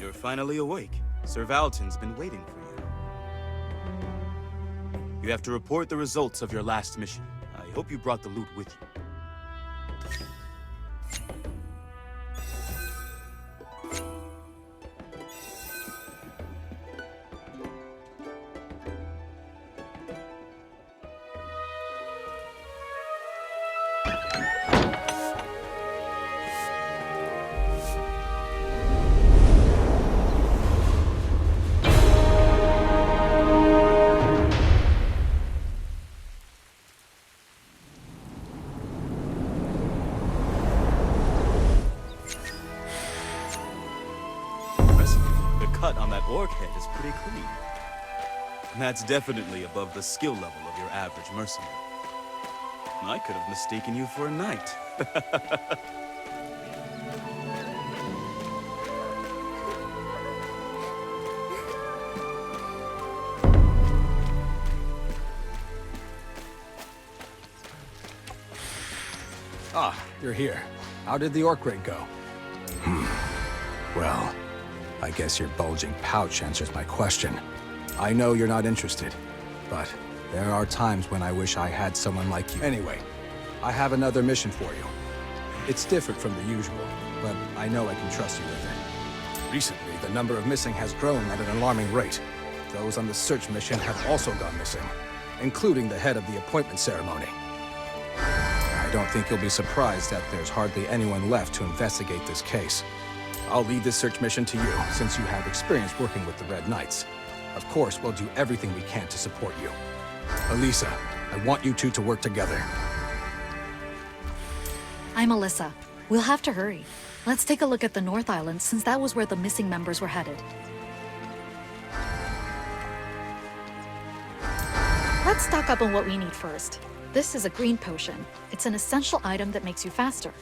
You're finally awake. Sir Valton's been waiting for you. You have to report the results of your last mission. I hope you brought the loot with you. Cut on that orc head is pretty clean. That's definitely above the skill level of your average mercenary. I could have mistaken you for a knight. Ah, you're here. How did the orc raid go? Well, I guess your bulging pouch answers my question. I know you're not interested, but there are times when I wish I had someone like you. Anyway, I have another mission for you. It's different from the usual, but I know I can trust you with it. Recently, the number of missing has grown at an alarming rate. Those on the search mission have also gone missing, including the head of the appointment ceremony. I don't think you'll be surprised that there's hardly anyone left to investigate this case. I'll lead this search mission to you, since you have experience working with the Red Knights. Of course, we'll do everything we can to support you. Elisa, I want you two to work together. I'm Alyssa. We'll have to hurry. Let's take a look at the North Island, since that was where the missing members were headed. Let's stock up on what we need first. This is a green potion. It's an essential item that makes you faster.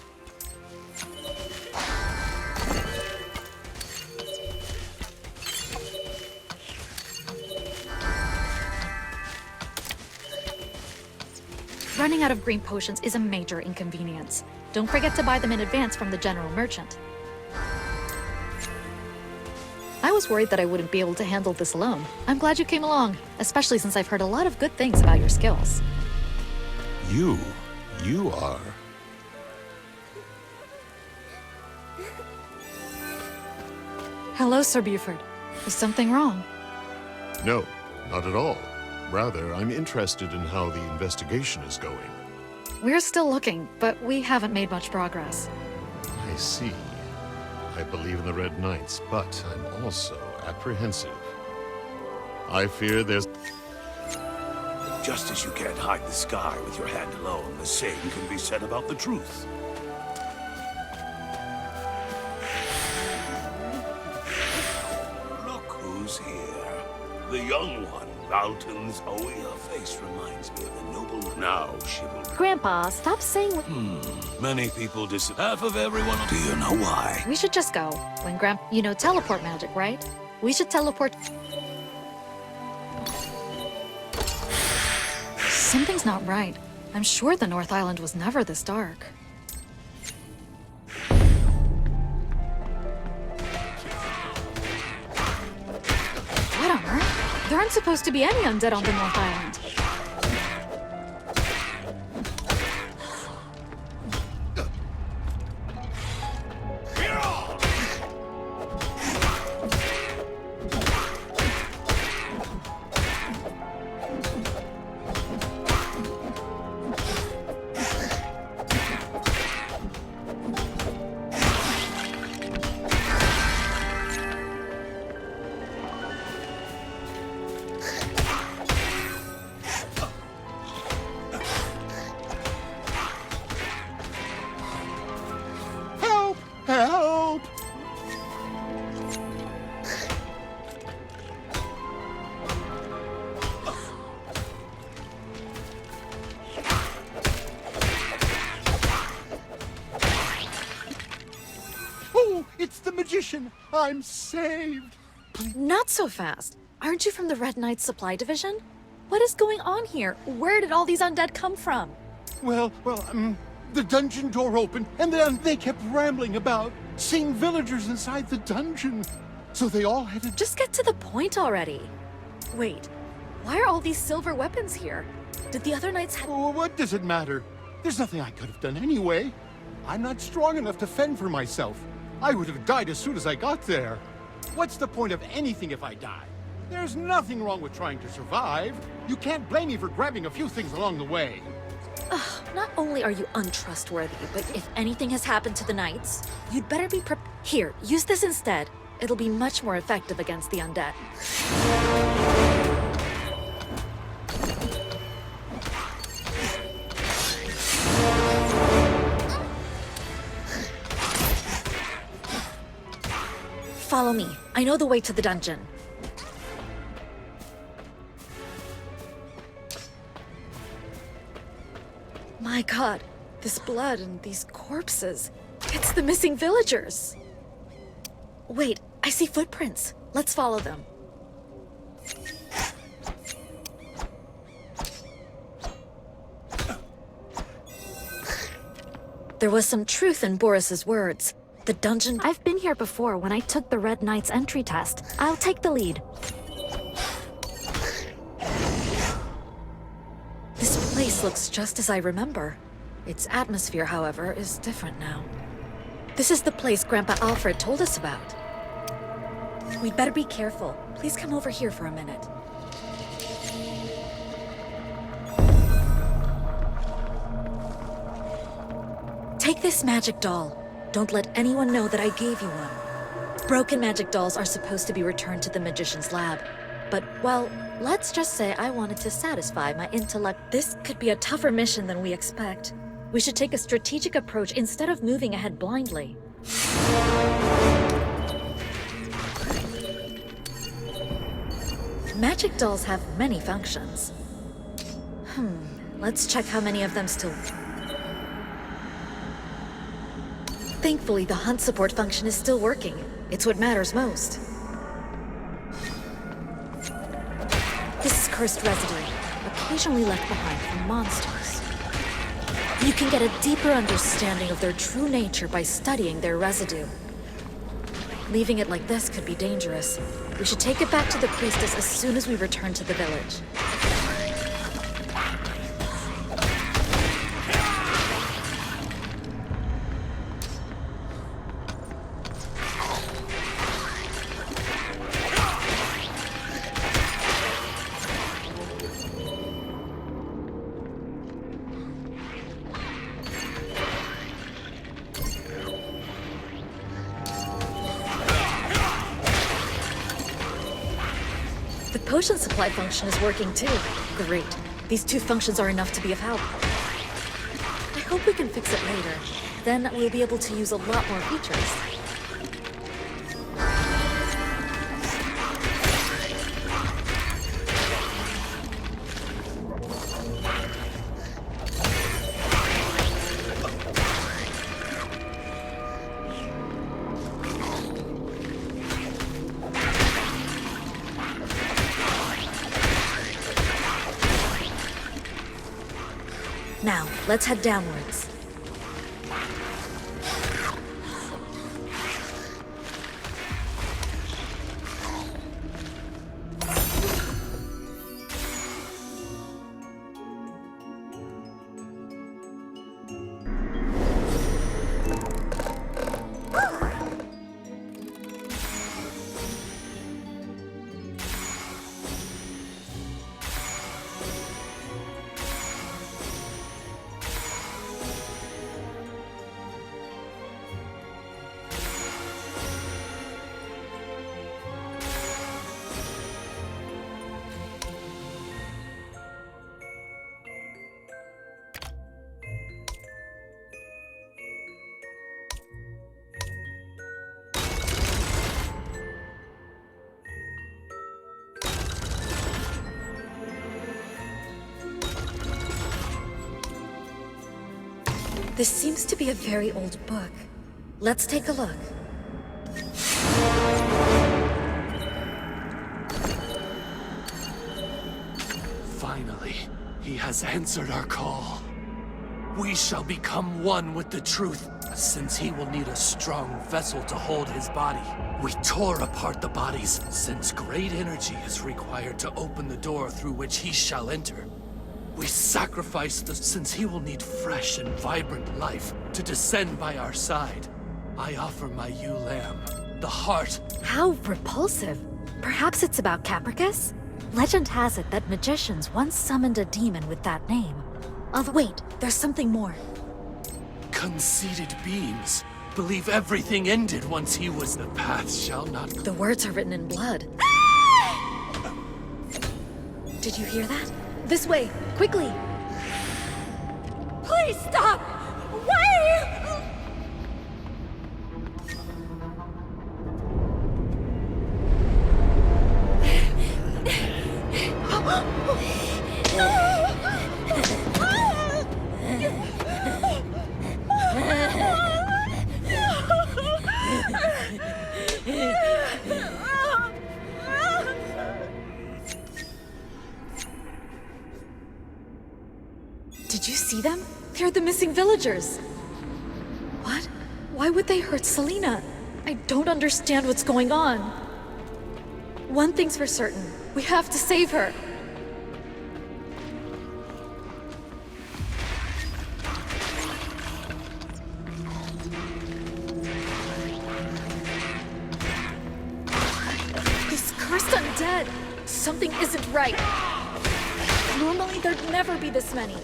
Running out of green potions is a major inconvenience. Don't forget to buy them in advance from the general merchant. I was worried that I wouldn't be able to handle this alone. I'm glad you came along, especially since I've heard a lot of good things about your skills. You are... Hello, Sir Buford. Is something wrong? No, not at all. Rather, I'm interested in how the investigation is going. We're still looking, but we haven't made much progress. I see. I believe in the Red Knights, but I'm also apprehensive. I fear there's... Just as you can't hide the sky with your hand alone, the same can be said about the truth. Look who's here. The young one. Valton's Oya face reminds me of the noble. Now she will... Grandpa, stop saying... Many people half of everyone... Do you know why? We should just go. When you know teleport magic, right? We should teleport... Something's not right. I'm sure the North Island was never this dark. What on earth? There aren't supposed to be any undead on the North Island. Help! Oh, it's the magician! I'm saved! Not so fast. Aren't you from the Red Knights Supply Division? What is going on here? Where did all these undead come from? The dungeon door opened, and then they kept rambling about seeing villagers inside the dungeon. So they all headed... Just get to the point already. Wait, why are all these silver weapons here? Did the other knights have... Oh, what does it matter? There's nothing I could have done anyway. I'm not strong enough to fend for myself. I would have died as soon as I got there. What's the point of anything if I die? There's nothing wrong with trying to survive. You can't blame me for grabbing a few things along the way. Ugh, not only are you untrustworthy, but if anything has happened to the knights, you'd better be Here, use this instead. It'll be much more effective against the undead. Follow me. I know the way to the dungeon. My god, this blood and these corpses. It's the missing villagers. Wait, I see footprints. Let's follow them. There was some truth in Boris's words. The dungeon... I've been here before when I took the Red Knight's entry test. I'll take the lead. This place looks just as I remember. Its atmosphere, however, is different now. This is the place Grandpa Alfred told us about. We'd better be careful. Please come over here for a minute. Take this magic doll. Don't let anyone know that I gave you one. Broken magic dolls are supposed to be returned to the magician's lab. But, well, let's just say I wanted to satisfy my intellect. This could be a tougher mission than we expect. We should take a strategic approach instead of moving ahead blindly. Magic dolls have many functions. Let's check how many of them still... Thankfully, the hunt support function is still working. It's what matters most. This is cursed residue, occasionally left behind from monsters. You can get a deeper understanding of their true nature by studying their residue. Leaving it like this could be dangerous. We should take it back to the priestess as soon as we return to the village. The potion supply function is working too. Great. These two functions are enough to be of help. I hope we can fix it later. Then we'll be able to use a lot more features. Now, let's head downwards. This seems to be a very old book. Let's take a look. Finally, he has answered our call. we shall become one with the truth, since he will need a strong vessel to hold his body. We tore apart the bodies, since great energy is required to open the door through which he shall enter. We sacrificed since he will need fresh and vibrant life to descend by our side. I offer my ewe lamb, the heart. How repulsive. Perhaps it's about Capricus? Legend has it that magicians once summoned a demon with that name. Wait, there's something more. Conceited beings believe everything ended once he was. The path shall not. The words are written in blood. Did you hear that? This way, quickly! Please stop! Wait! Did you see them? They're the missing villagers. What? Why would they hurt Selena? I don't understand what's going on. One thing's for certain. We have to save her. These cursed undead! Something isn't right. Normally there'd never be this many.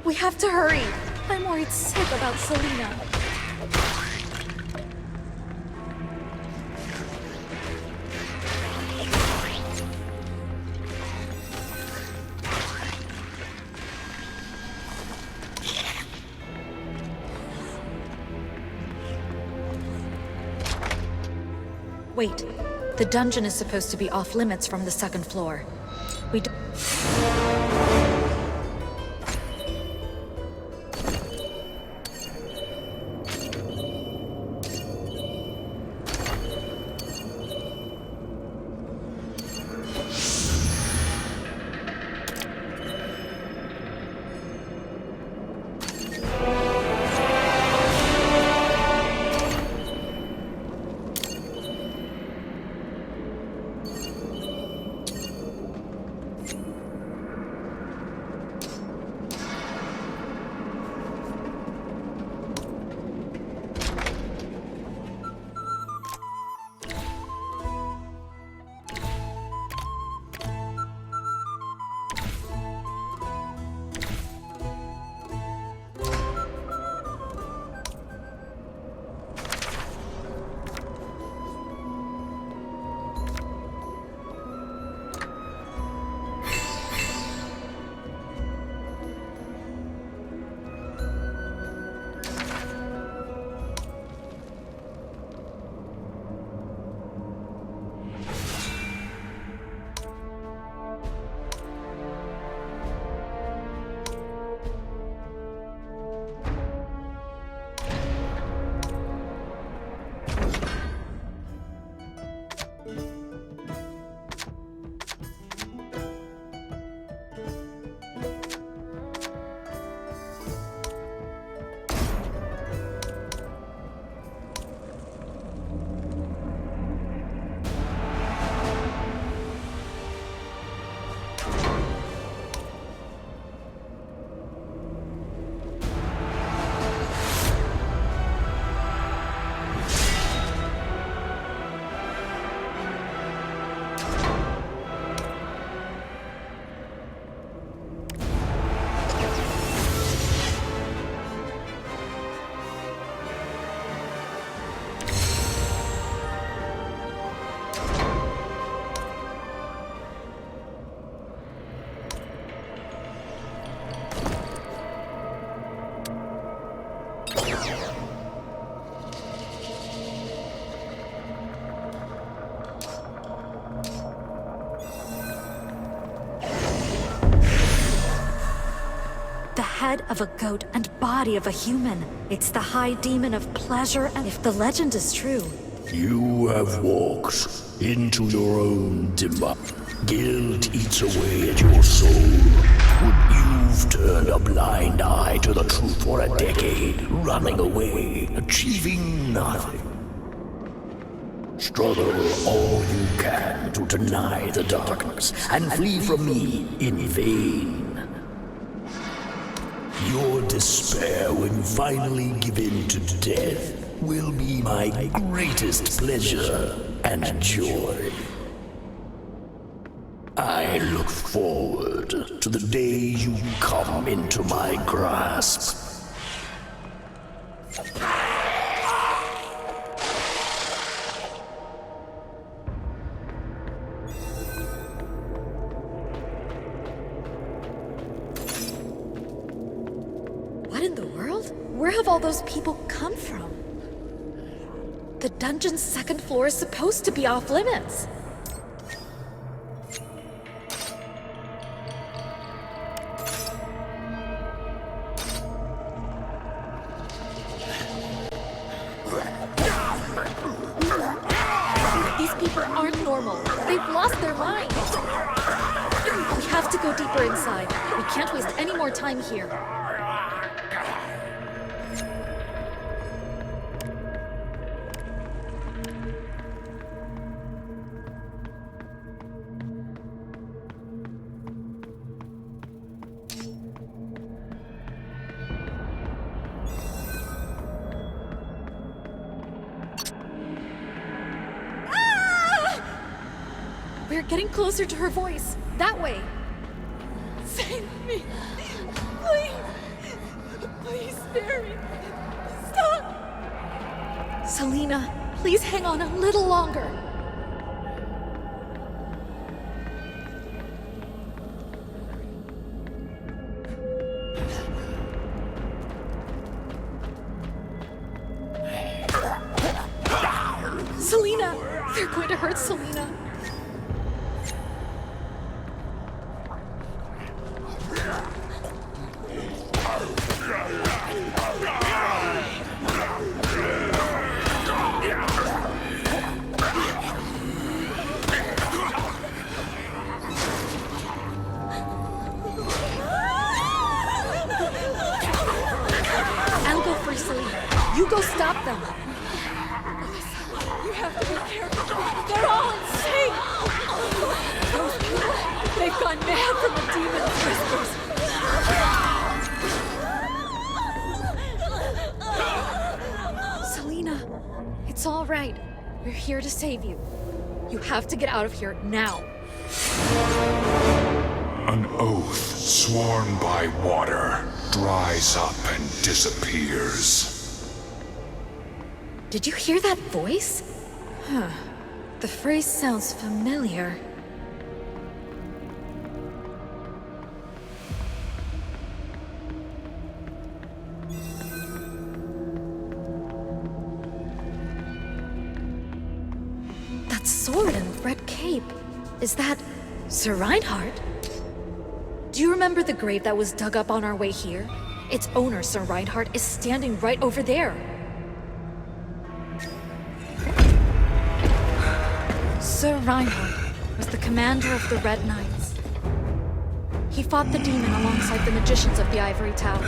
We have to hurry. I'm worried sick about Selena. Wait, the dungeon is supposed to be off limits from the second floor. We don't... Head of a goat and body of a human. It's the high demon of pleasure, and if the legend is true... You have walked into your own demise. Guilt eats away at your soul. Would you You've turned a blind eye to the truth for a decade, running away, achieving nothing. Struggle all you can to deny the darkness and flee from me in vain. Your despair when you finally give in to death will be my greatest pleasure and joy. I look forward to the day you come into my grasp. What in the world? Where have all those people come from? The dungeon's second floor is supposed to be off limits. These people aren't normal. They've lost their minds. We have to go deeper inside. We can't waste any more time here. We're getting closer to her voice. That way. Save me. Please. Please spare me. Stop. Selena, please hang on a little longer. Selena! They're going to hurt Selena. I'll go for Selena. You go stop them. You have to be careful. They're all insane. Those people, they've gone mad from the demon whispers. Selena, it's all right. We're here to save you. You have to get out of here now. An oath sworn by water dries up and disappears. Did you hear that voice? Huh. The phrase sounds familiar. That sword and red cape. Is that Sir Reinhardt? Do you remember the grave that was dug up on our way here? Its owner, Sir Reinhardt, is standing right over there. Sir Reinhardt was the commander of the Red Knights. He fought the demon alongside the magicians of the Ivory Tower.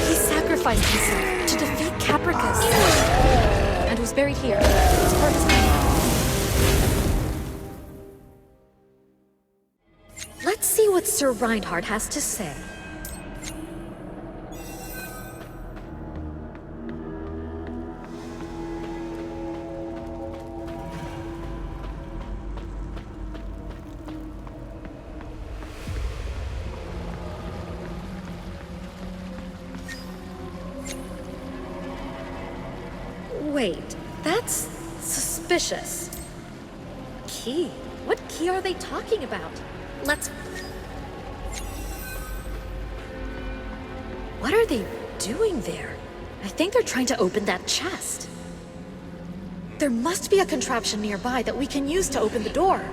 He sacrificed himself to defeat Capricus and was buried here. It's for his name. Let's see what Sir Reinhardt has to say. Wait, that's suspicious. Key? What key are they talking about? Let's... What are they doing there? I think they're trying to open that chest. There must be a contraption nearby that we can use to open the door.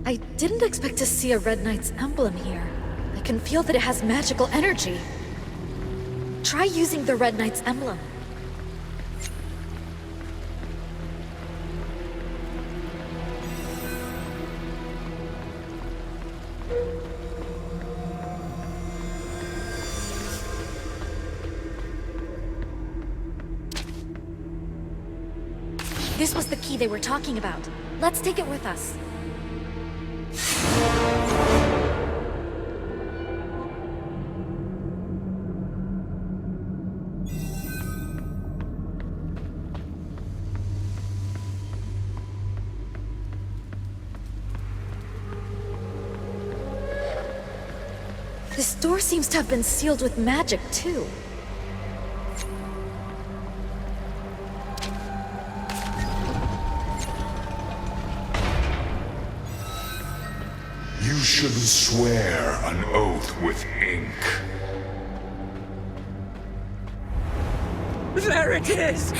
I didn't expect to see a Red Knight's emblem here. I can feel that it has magical energy. Try using the Red Knight's emblem. This was the key they were talking about. Let's take it with us. This door seems to have been sealed with magic, too. You shouldn't swear an oath with ink. There it is!